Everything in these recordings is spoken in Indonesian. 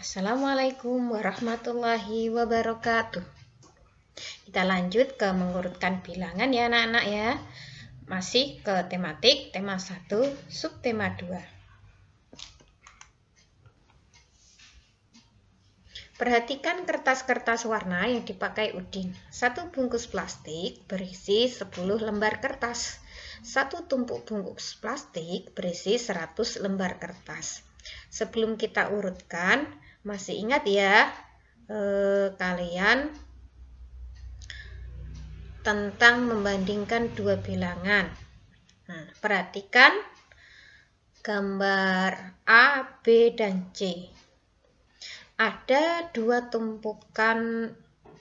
Assalamualaikum warahmatullahi wabarakatuh. Kita lanjut ke mengurutkan bilangan ya anak-anak ya. Masih ke tematik, tema 1, subtema 2. Perhatikan kertas-kertas warna yang dipakai Udin. 1 bungkus plastik berisi 10 lembar kertas. 1 tumpuk bungkus plastik berisi 100 lembar kertas. Sebelum kita urutkan, masih ingat ya kalian tentang membandingkan dua bilangan. Nah, perhatikan gambar A, B, dan C. Ada dua tumpukan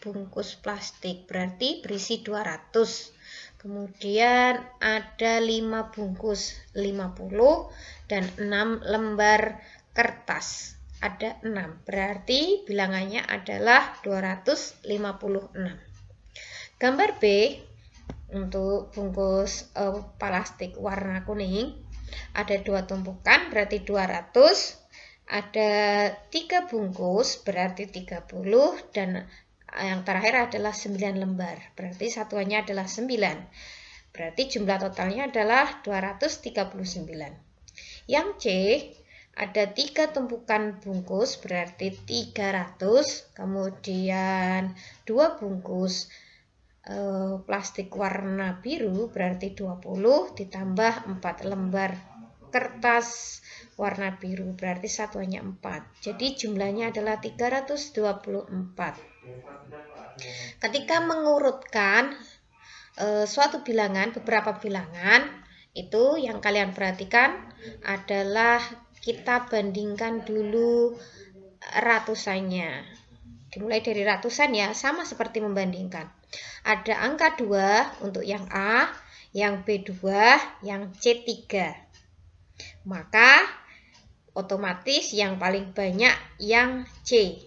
bungkus plastik, berarti berisi 200. Kemudian ada 5 bungkus, 50, dan 6 lembar kertas. Ada 6, berarti bilangannya adalah 256. Gambar B untuk bungkus plastik warna kuning, ada 2 tumpukan berarti 200, ada 3 bungkus berarti 30, dan yang terakhir adalah 9 lembar, berarti satuannya adalah 9. Berarti jumlah totalnya adalah 239. Yang C, ada 3 tumpukan bungkus berarti 300, kemudian 2 bungkus plastik warna biru berarti 20, ditambah 4 lembar kertas warna biru berarti satuannya 4. Jadi jumlahnya adalah 324. Ketika mengurutkan suatu bilangan, beberapa bilangan, itu yang kalian perhatikan adalah kita bandingkan dulu ratusannya. Dimulai dari ratusan ya, sama seperti membandingkan. Ada angka 2 untuk yang A, yang B 2, yang C 3. Maka otomatis yang paling banyak yang C.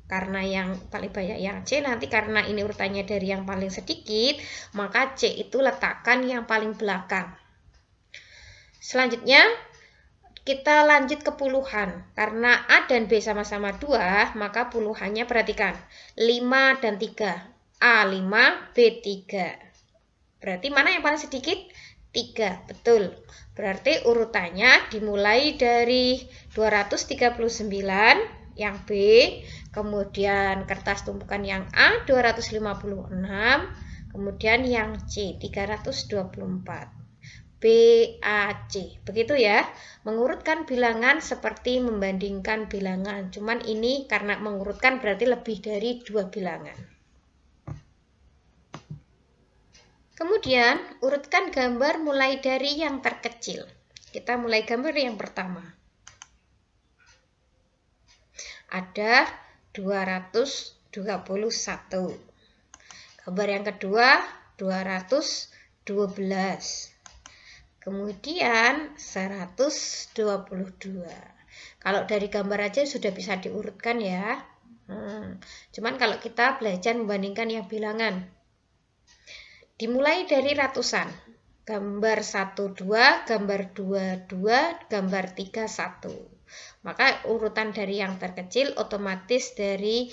Karena yang paling banyak yang C, nanti karena ini urutannya dari yang paling sedikit, maka C itu letakkan yang paling belakang. Selanjutnya kita lanjut ke puluhan. Karena A dan B sama-sama 2, maka puluhannya perhatikan 5 dan 3. A 5, B 3. Berarti mana yang paling sedikit? 3, betul. Berarti urutannya dimulai dari 239 yang B, kemudian kertas tumpukan yang A 256, kemudian yang C 324. B, A, C. Begitu ya. Mengurutkan bilangan seperti membandingkan bilangan. Cuman ini karena mengurutkan berarti lebih dari 2 bilangan. Kemudian, urutkan gambar mulai dari yang terkecil. Kita mulai gambar yang pertama. Ada 221. Gambar yang kedua, 212. Kemudian 122. Kalau dari gambar aja sudah bisa diurutkan ya. Cuman kalau kita belajar membandingkan yang bilangan, dimulai dari ratusan. Gambar 12, gambar 22, gambar 31. Maka urutan dari yang terkecil otomatis dari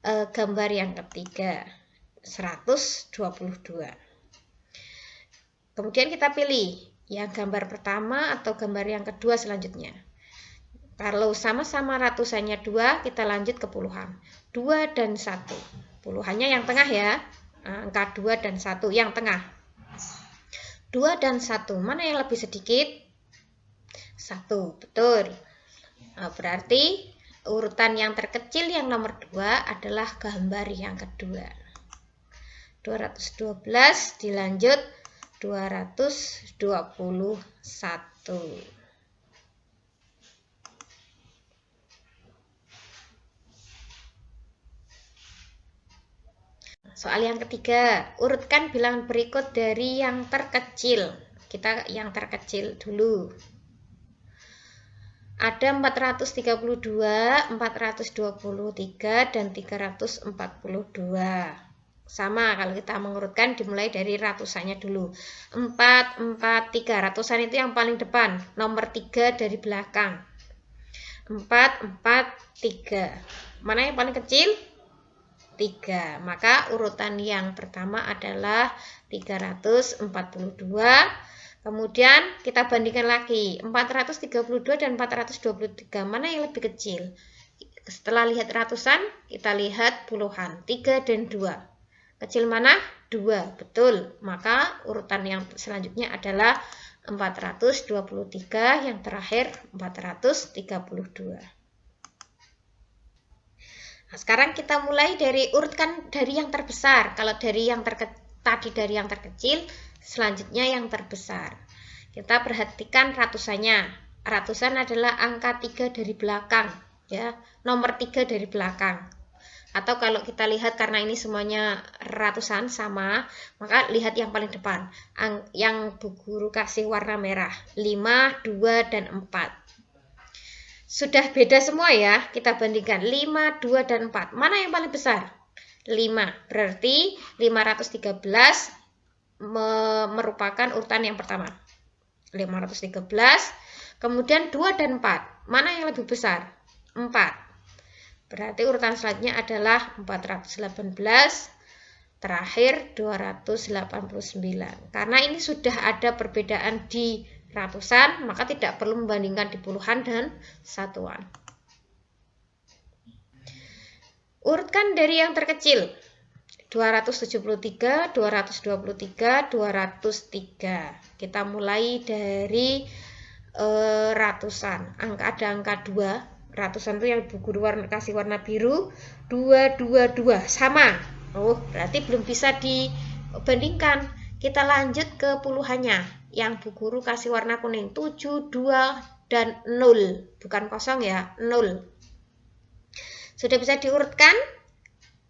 gambar yang ketiga, 122. Kemudian kita pilih yang gambar pertama atau gambar yang kedua selanjutnya. Kalau sama-sama ratusannya 2, kita lanjut ke puluhan. 2 dan 1. Puluhannya yang tengah ya. Angka 2 dan 1 yang tengah. 2 dan 1, mana yang lebih sedikit? 1, betul. Nah, berarti urutan yang terkecil yang nomor 2 adalah gambar yang kedua. 212 dilanjut 221. Soal yang ketiga, urutkan bilangan berikut dari yang terkecil. Kita yang terkecil dulu. Ada 432, 423, dan 342. Sama kalau kita mengurutkan dimulai dari ratusannya dulu. 4, 4, 3. Ratusan itu yang paling depan. Nomor 3 dari belakang. 4, 4, 3. Mana yang paling kecil? 3. Maka urutan yang pertama adalah 342. Kemudian kita bandingkan lagi 432 dan 423. Mana yang lebih kecil? Setelah lihat ratusan, kita lihat puluhan. 3 dan 2. Kecil mana? 2. Betul. Maka urutan yang selanjutnya adalah 423, yang terakhir 432. Nah, sekarang kita mulai dari urutkan dari yang terbesar. Kalau dari yang tadi dari yang terkecil, selanjutnya yang terbesar. Kita perhatikan ratusannya. Ratusan adalah angka 3 dari belakang, ya. Nomor 3 dari belakang. Atau kalau kita lihat karena ini semuanya ratusan sama, maka lihat yang paling depan. Yang Bu Guru kasih warna merah. 5, 2, dan 4. Sudah beda semua ya, kita bandingkan 5, 2, dan 4. Mana yang paling besar? 5, berarti 513 merupakan urutan yang pertama. 513, kemudian 2 dan 4. Mana yang lebih besar? 4. Berarti urutan selanjutnya adalah 418, terakhir 289. Karena ini sudah ada perbedaan di ratusan, maka tidak perlu membandingkan di puluhan dan satuan. Urutkan dari yang terkecil. 273, 223, 203. Kita mulai dari ratusan. Ada angka 2. Ratusan itu yang Bu Guru kasih warna biru. 222. Sama. Oh, berarti belum bisa dibandingkan. Kita lanjut ke puluhannya. Yang Bu Guru kasih warna kuning. 7, 2, dan 0. Bukan kosong ya, 0. Sudah bisa diurutkan?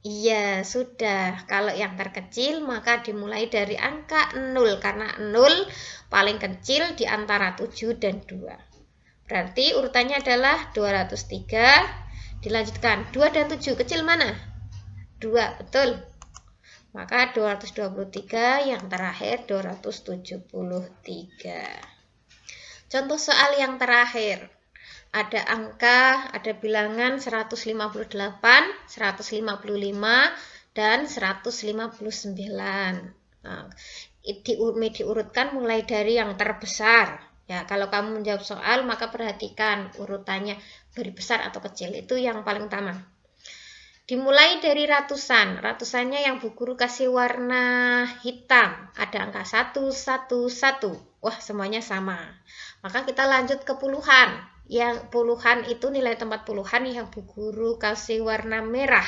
Iya, sudah. Kalau yang terkecil maka dimulai dari angka 0. Karena 0 paling kecil di antara 7 dan 2. Berarti urutannya adalah 203. Dilanjutkan 2 dan 7. Kecil mana? 2, betul. Maka 223, yang terakhir 273. Contoh soal yang terakhir. Ada angka, ada bilangan 158, 155, dan 159. Nah, diurutkan mulai dari yang terbesar. Ya, kalau kamu menjawab soal, maka perhatikan urutannya dari besar atau kecil. Itu yang paling utama. Dimulai dari ratusan. Ratusannya yang Bu Guru kasih warna hitam. Ada angka 1, 1, 1. Wah, semuanya sama. Maka kita lanjut ke puluhan. Yang puluhan itu nilai tempat puluhan yang Bu Guru kasih warna merah.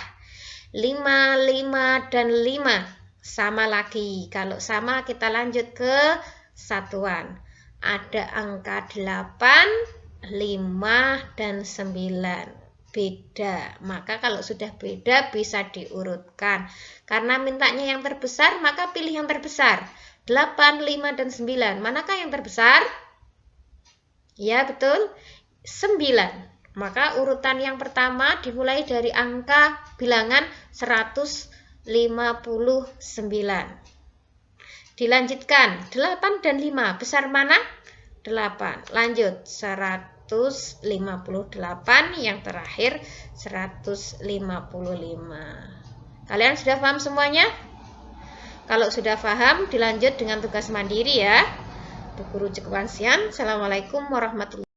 5, 5, dan 5. Sama lagi. Kalau sama kita lanjut ke satuan. Ada angka 8, 5, dan 9. Beda. Maka kalau sudah beda bisa diurutkan. Karena mintanya yang terbesar, maka pilih yang terbesar. 8, 5, dan 9. Manakah yang terbesar? Ya, betul. 9. Maka urutan yang pertama dimulai dari angka bilangan 159. Dilanjutkan 8 dan 5. Besar mana? 8. Lanjut 158, yang terakhir 155. Kalian sudah paham semuanya? Kalau sudah paham, dilanjut dengan tugas mandiri ya. Bu Guru Cekwansian. Assalamualaikum warahmatullahi wabarakatuh.